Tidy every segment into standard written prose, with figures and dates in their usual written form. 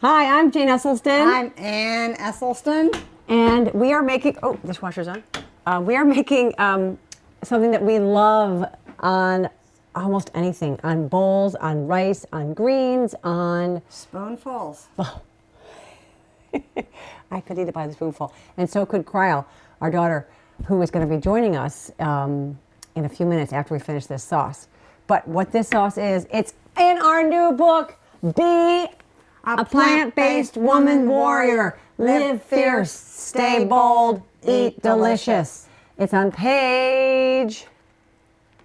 Hi, I'm Jane Esselstyn. I'm Ann Esselstyn. And we are making, oh, dishwasher's on. We are making something that we love on almost anything. On bowls, on rice, on greens, on... Spoonfuls. Oh. I could eat it by the spoonful. And so could Cryle, our daughter, who is going to be joining us in a few minutes after we finish this sauce. But what this sauce is, it's in our new book, Be a Plant-Based Woman Warrior. Live fierce, stay bold, eat delicious. It's on page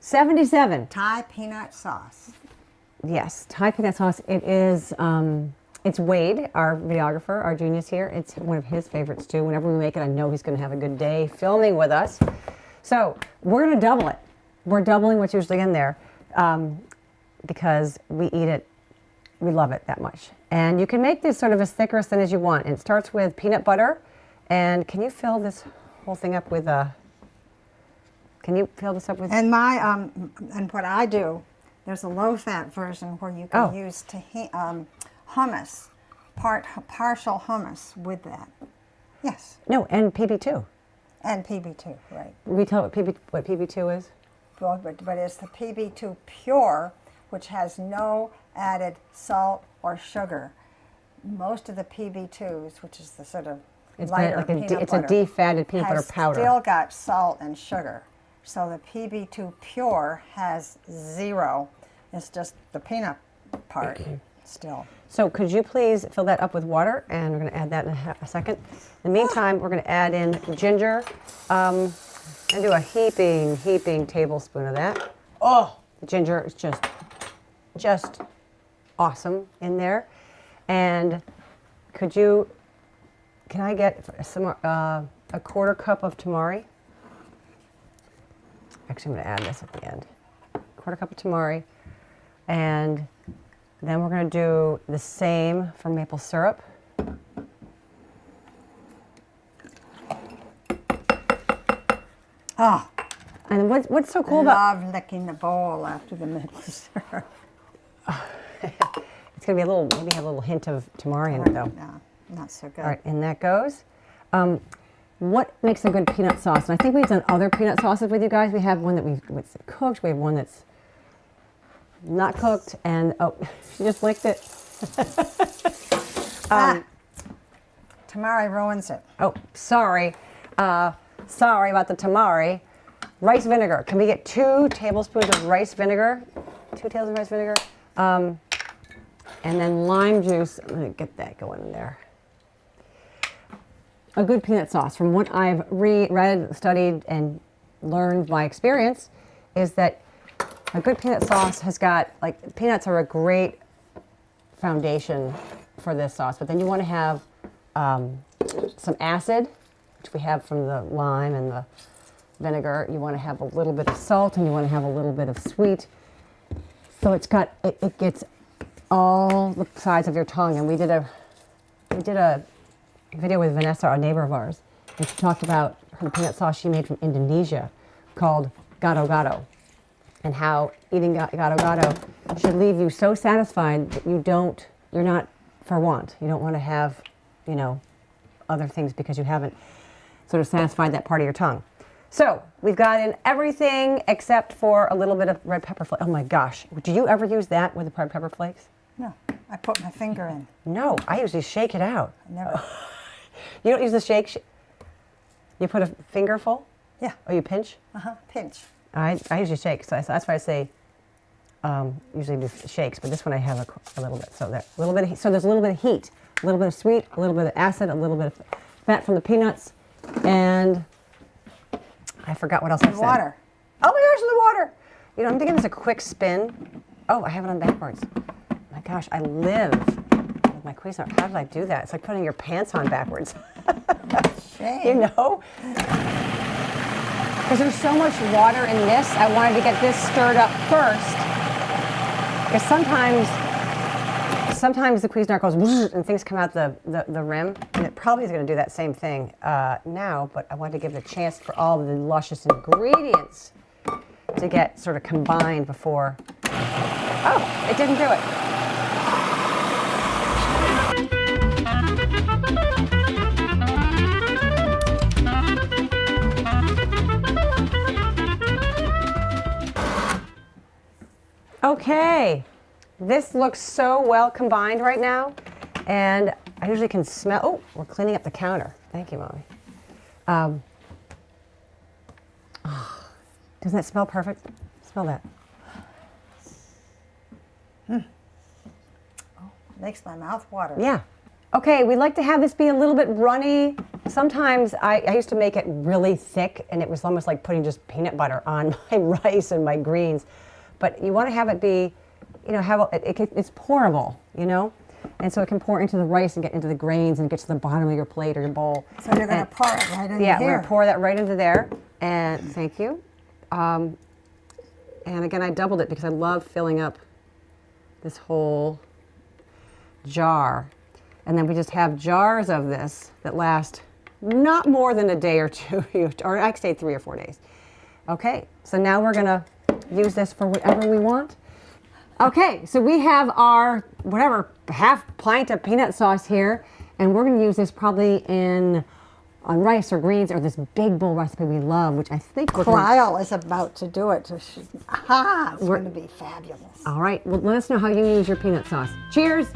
77. Thai peanut sauce. Yes, Thai peanut sauce. It is, it's Wade, our videographer, our genius here. It's one of his favorites too. Whenever we make it, I know he's going to have a good day filming with us. So we're going to double it. We're doubling what's usually in there because we eat it. We love it that much. And you can make this sort of as thick or as thin as you want. And it starts with peanut butter. And can you fill this whole thing up with can you fill this up with? And and what I do, there's a low-fat version where you can use hummus, partial hummus with that. Yes. No, and PB2. And PB2, right. We tell what PB2 is? Well, but it's the PB2 pure, which has no added salt or sugar. Most of the PB2s, which is the sort of lighter like peanut butter, it's a defatted peanut butter powder. Still got salt and sugar. So the PB2 pure has 0. It's just the peanut part still. So could you please fill that up with water? And we're going to add that in a second. In the meantime, we're going to add in ginger. And do a heaping tablespoon of that. Oh, the ginger is just awesome in there. And can I get some a quarter cup of tamari? Actually, I'm going to add this at the end. Quarter cup of tamari. And then we're going to do the same for maple syrup. Oh, and what's so cool about... I love licking the bowl after the maple syrup. It's going to be maybe have a little hint of tamari in it though. No, not so good. All right, and that goes. What makes a good peanut sauce? And I think we've done other peanut sauces with you guys. We have one that's cooked. We have one that's not cooked. And, oh, she just licked it. Tamari ruins it. Oh, sorry. Sorry about the tamari. Rice vinegar. Can we get 2 tablespoons of rice vinegar? 2 tablespoons of rice vinegar. And then lime juice. I'm going to get that going in there. A good peanut sauce, from what I've read, studied, and learned by experience, is that a good peanut sauce has got, peanuts are a great foundation for this sauce, but then you want to have some acid, which we have from the lime and the vinegar. You want to have a little bit of salt, and you want to have a little bit of sweet. So it gets all the sides of your tongue. And we did a video with Vanessa, a neighbor of ours, and she talked about her peanut sauce she made from Indonesia called gado-gado, and how eating gado-gado should leave you so satisfied that you're not for want. You don't want to have, other things because you haven't sort of satisfied that part of your tongue. So we've got in everything except for a little bit of red pepper flakes. Oh my gosh, do you ever use that with the red pepper flakes? No, I put my finger in. No, I usually shake it out. Never. You don't use the shake? You put a finger full? Yeah. Or you pinch? Pinch. I usually shake, so that's why I say usually do shakes, but this one I have a little bit. So there's a little bit of heat, a little bit of sweet, a little bit of acid, a little bit of fat from the peanuts, and I forgot what else I said. Water. Oh my gosh, the water! I'm giving this a quick spin. Oh, I have it on backwards. My gosh, I live with my Cuisinart. How did I do that? It's like putting your pants on backwards. Shame. Because there's so much water in this, I wanted to get this stirred up first. Because sometimes the Cuisinart goes and things come out the rim, and it probably is going to do that same thing now, but I wanted to give it a chance for all the luscious ingredients to get sort of combined before. Oh, it didn't do it. Okay, this looks so well combined right now, and I usually can smell. Oh, we're cleaning up the counter. Thank you, Mommy. Doesn't that smell perfect? Smell that. Makes my mouth water. Yeah. Okay, we like to have this be a little bit runny. Sometimes I used to make it really thick, and it was almost like putting just peanut butter on my rice and my greens. But you want to have it be, you know, it's pourable, you know? And so it can pour into the rice and get into the grains and get to the bottom of your plate or your bowl. So you're going to pour it right into Yeah, here. we're going to pour that right into there. And thank you. And again, I doubled it because I love filling up this whole jar. And then we just have jars of this that last not more than a day or two, or I could say 3 or 4 days. Okay, so now we're gonna use this for whatever we want. Okay, so we have our, whatever, half pint of peanut sauce here, and we're gonna use this probably on rice or greens or this big bowl recipe we love, which I think we're gonna, Kyle is about to do it. It's going to be fabulous. all right, well, let us know how you use your peanut sauce. Cheers.